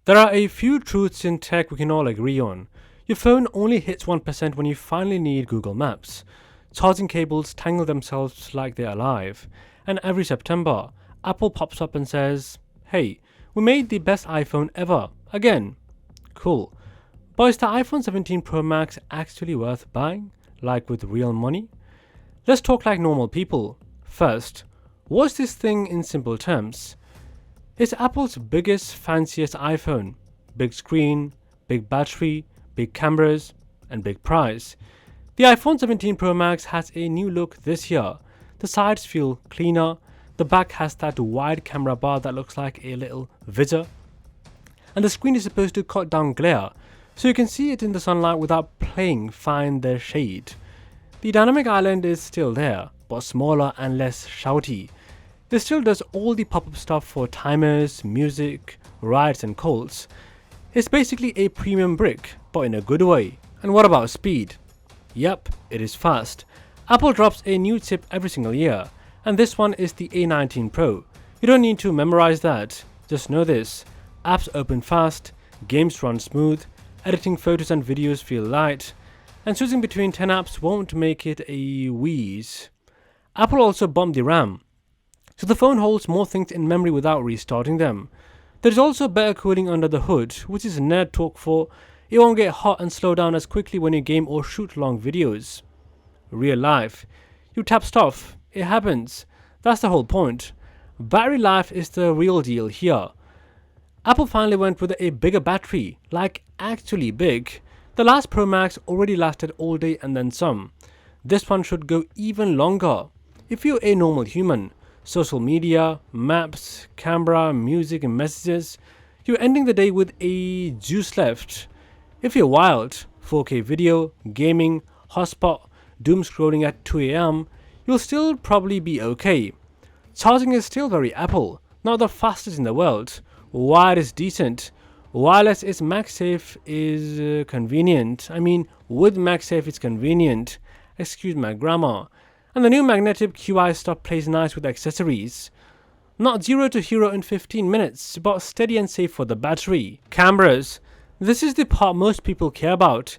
There are a few truths in tech we can all agree on. Your phone only hits 1% when you finally need Google Maps. Charging cables tangle themselves like they're alive. And every September, Apple pops up and says, "Hey, we made the best iPhone ever, again." Cool. But is the iPhone 17 Pro Max actually worth buying? Like with real money? Let's talk like normal people. First, what's this thing in simple terms? It's Apple's biggest, fanciest iPhone. Big screen, big battery, big cameras, and big price. The iPhone 17 Pro Max has a new look this year. The sides feel cleaner, the back has that wide camera bar that looks like a little visor, and the screen is supposed to cut down glare, so you can see it in the sunlight without playing find the shade. The dynamic island is still there, but smaller and less shouty. This still does all the pop-up stuff for timers, music, rides and calls. It's basically a premium brick, but in a good way. And what about speed? Yep, it is fast. Apple drops a new chip every single year, and this one is the A19 Pro. You don't need to memorize that, just know this. Apps open fast, games run smooth, editing photos and videos feel light, and switching between 10 apps won't make it a wheeze. Apple also bumped the RAM, so the phone holds more things in memory without restarting them. There is also better cooling under the hood, which is nerd talk for it won't get hot and slow down as quickly when you game or shoot long videos. Real life. You tap stuff, it happens. That's the whole point. Battery life is the real deal here. Apple finally went with a bigger battery, like actually big. The last Pro Max already lasted all day and then some. This one should go even longer. If you're a normal human, social media, maps, camera, music and messages, you're ending the day with a juice left. If you're wild, 4K video, gaming, hotspot, doom scrolling at 2 AM, you'll still probably be okay. Charging is still very Apple, not the fastest in the world. Wired is decent. Wireless is MagSafe is convenient. With MagSafe it's convenient. Excuse my grammar. And the new magnetic QI stuff plays nice with accessories. Not 0 to hero in 15 minutes, but steady and safe for the battery. Cameras. This is the part most people care about.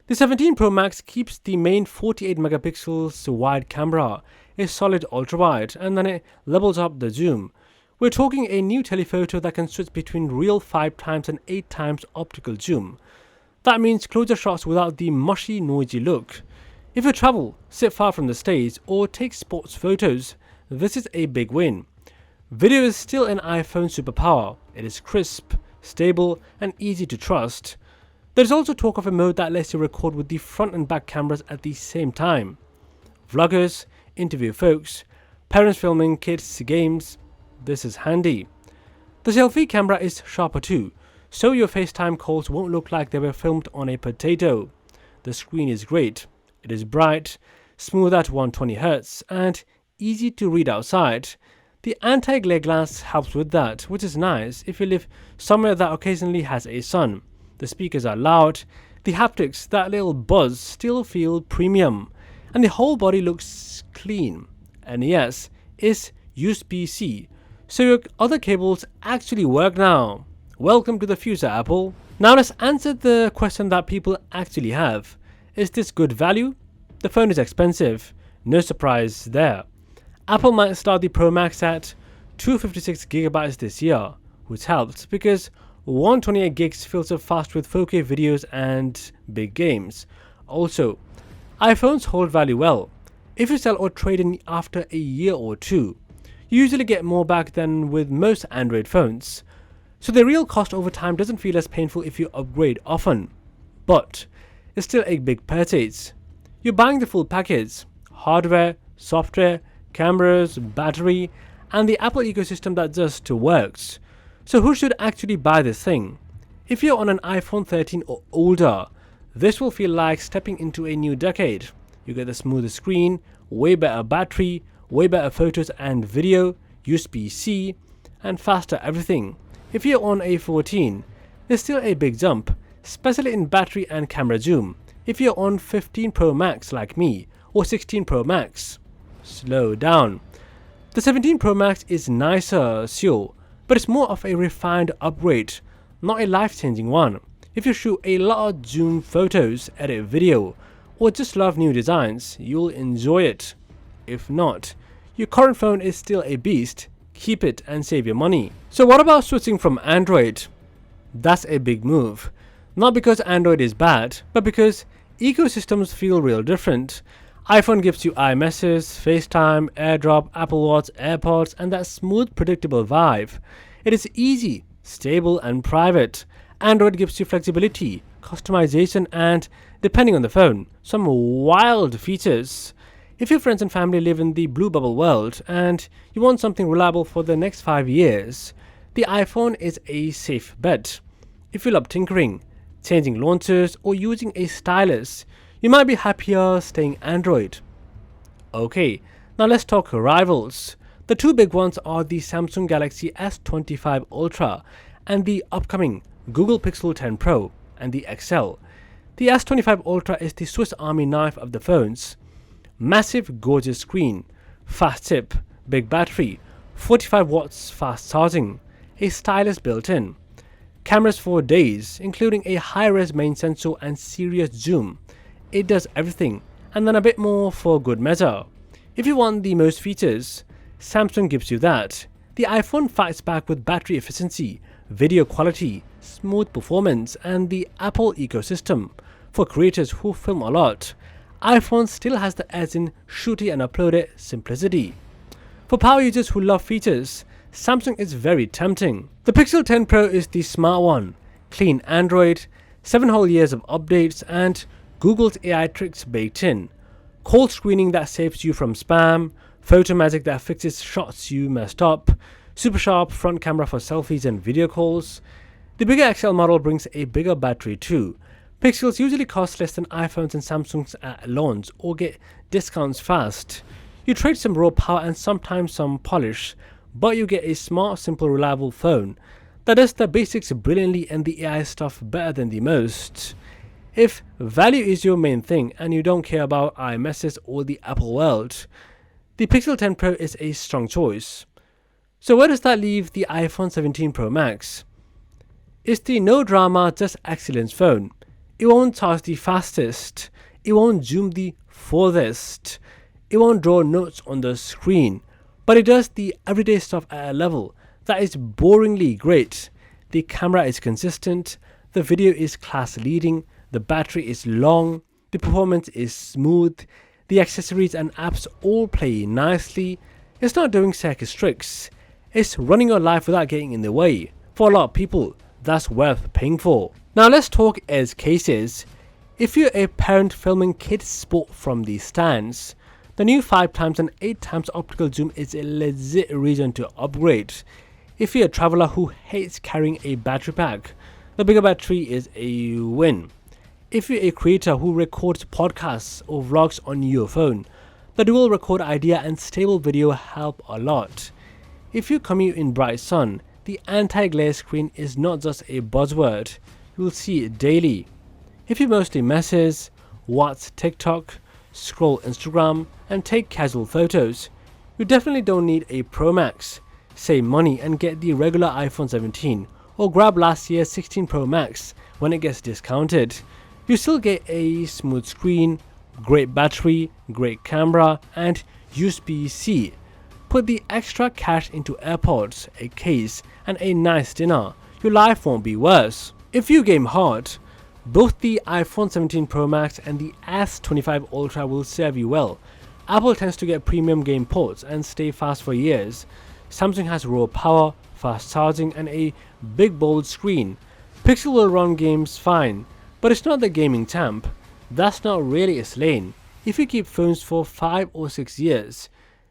The 17 Pro Max keeps the main 48 megapixels wide camera, a solid ultra-wide, and then it levels up the zoom. We're talking a new telephoto that can switch between real 5x and 8x optical zoom. That means closer shots without the mushy, noisy look. If you travel, sit far from the stage, or take sports photos, this is a big win. Video is still an iPhone superpower. It is crisp, stable, and easy to trust. There's also talk of a mode that lets you record with the front and back cameras at the same time. Vloggers, interview folks, parents filming kids' games, this is handy. The selfie camera is sharper too, so your FaceTime calls won't look like they were filmed on a potato. The screen is great. It is bright, smooth at 120Hz, and easy to read outside. The anti-glare glass helps with that, which is nice if you live somewhere that occasionally has a sun. The speakers are loud, the haptics, that little buzz, still feel premium, and the whole body looks clean. And yes, it's USB-C, so your other cables actually work now. Welcome to the future, Apple. Now let's answer the question that people actually have. Is this good value? The phone is expensive, no surprise there. Apple might start the Pro Max at 256GB this year, which helps because 128 gigs fills up fast with 4K videos and big games. Also, iPhones hold value well. If you sell or trade in after a year or two, you usually get more back than with most Android phones. So the real cost over time doesn't feel as painful if you upgrade often. But it's still a big purchase. You're buying the full package: hardware, software, cameras, battery, and the Apple ecosystem that just works. So who should actually buy this thing? If you're on an iPhone 13 or older, this will feel like stepping into a new decade. You get the smoother screen, way better battery, way better photos and video, USB-C, and faster everything. If you're on a 14, there's still a big jump, especially in battery and camera zoom. If you're on 15 Pro Max like me, or 16 Pro Max, slow down. The 17 Pro Max is nicer, sure, but it's more of a refined upgrade, not a life-changing one. If you shoot a lot of zoom photos, edit video, or just love new designs, you'll enjoy it. If not, your current phone is still a beast, keep it and save your money. So what about switching from Android? That's a big move. Not because Android is bad, but because ecosystems feel real different. iPhone gives you iMessage, FaceTime, AirDrop, Apple Watch, AirPods, and that smooth, predictable vibe. It is easy, stable, and private. Android gives you flexibility, customization, and, depending on the phone, some wild features. If your friends and family live in the blue bubble world and you want something reliable for the next 5 years, the iPhone is a safe bet. If you love tinkering, changing launchers, or using a stylus, you might be happier staying Android. Okay, now let's talk rivals. The two big ones are the Samsung Galaxy S25 Ultra and the upcoming Google Pixel 10 Pro and the XL. The S25 Ultra is the Swiss Army knife of the phones. Massive, gorgeous screen, fast chip, big battery, 45 watts fast charging, a stylus built in, cameras for days, including a high-res main sensor and serious zoom. It does everything, and then a bit more for good measure. If you want the most features, Samsung gives you that. The iPhone fights back with battery efficiency, video quality, smooth performance, and the Apple ecosystem. For creators who film a lot, iPhone still has the edge in shooty and uploaded simplicity. For power users who love features, Samsung is very tempting. The Pixel 10 Pro is the smart one, clean Android, 7 whole years of updates, and Google's AI tricks baked in. Call screening that saves you from spam, photo magic that fixes shots you messed up, super sharp front camera for selfies and video calls. The bigger XL model brings a bigger battery too. Pixels usually cost less than iPhones and Samsungs at launch or get discounts fast. You trade some raw power and sometimes some polish, but you get a smart, simple, reliable phone that does the basics brilliantly and the AI stuff better than the most. If value is your main thing and you don't care about iMessage or the Apple world, the Pixel 10 Pro is a strong choice. So where does that leave the iPhone 17 Pro Max? It's the no drama, just excellence phone. It won't charge the fastest, it won't zoom the furthest, it won't draw notes on the screen, but it does the everyday stuff at a level that is boringly great. The camera is consistent, the video is class leading, the battery is long, the performance is smooth, the accessories and apps all play nicely. It's not doing circus tricks, it's running your life without getting in the way. For a lot of people, that's worth paying for. Now let's talk edge cases. If you're a parent filming kids sport from the stands, the new 5x and 8x optical zoom is a legit reason to upgrade. If you're a traveler who hates carrying a battery pack, the bigger battery is a win. If you're a creator who records podcasts or vlogs on your phone, the dual record idea and stable video help a lot. If you commute in bright sun, the anti-glare screen is not just a buzzword, you'll see it daily. If you mostly message, watch TikTok, scroll Instagram, and take casual photos, you definitely don't need a Pro Max. Save money and get the regular iPhone 17 or grab last year's 16 Pro Max when it gets discounted. You still get a smooth screen, great battery, great camera, and USB-C. Put the extra cash into AirPods, a case, and a nice dinner. Your life won't be worse. If you game hard, both the iPhone 17 Pro Max and the S25 Ultra will serve you well. Apple tends to get premium game ports and stay fast for years. Samsung has raw power, fast charging, and a big bold screen. Pixel will run games fine, but it's not the gaming champ. That's not really its lane. If you keep phones for 5 or 6 years,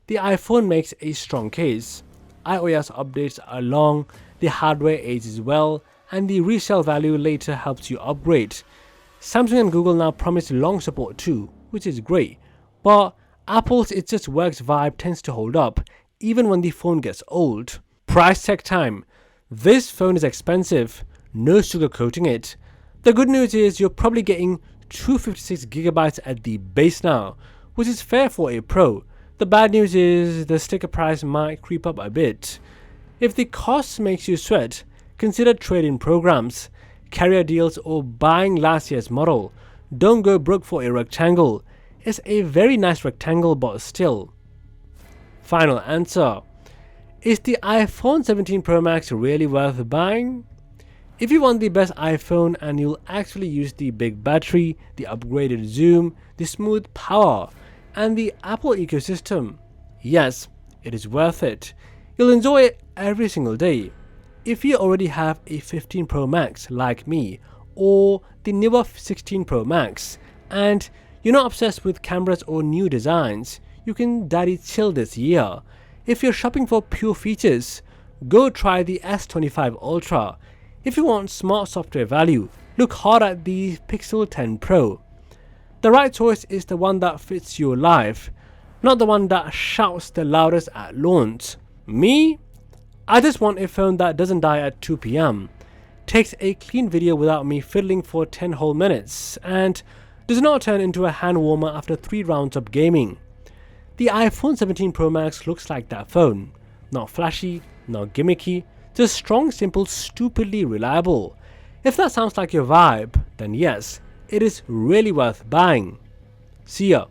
the iPhone makes a strong case. iOS updates are long, the hardware ages well, and the resale value later helps you upgrade. Samsung and Google now promise long support too, which is great, but Apple's it just works vibe tends to hold up, even when the phone gets old. Price check time. This phone is expensive, no sugarcoating it. The good news is you're probably getting 256GB at the base now, which is fair for a Pro. The bad news is the sticker price might creep up a bit. If the cost makes you sweat, consider trade-in programs, carrier deals, or buying last year's model. Don't go broke for a rectangle. It's a very nice rectangle, but still. Final answer. Is the iPhone 17 Pro Max really worth buying? If you want the best iPhone and you'll actually use the big battery, the upgraded zoom, the smooth power, and the Apple ecosystem, yes, it is worth it. You'll enjoy it every single day. If you already have a 15 Pro Max like me, or the newer 16 Pro Max, and you're not obsessed with cameras or new designs, you can daddy chill this year. If you're shopping for pure features, go try the S25 Ultra. If you want smart software value, look hard at the Pixel 10 Pro. The right choice is the one that fits your life, not the one that shouts the loudest at launch. Me? I just want a phone that doesn't die at 2 p.m, takes a clean video without me fiddling for 10 whole minutes, and does not turn into a hand warmer after 3 rounds of gaming. The iPhone 17 Pro Max looks like that phone. Not flashy, not gimmicky, just strong, simple, stupidly reliable. If that sounds like your vibe, then yes, it is really worth buying. See ya.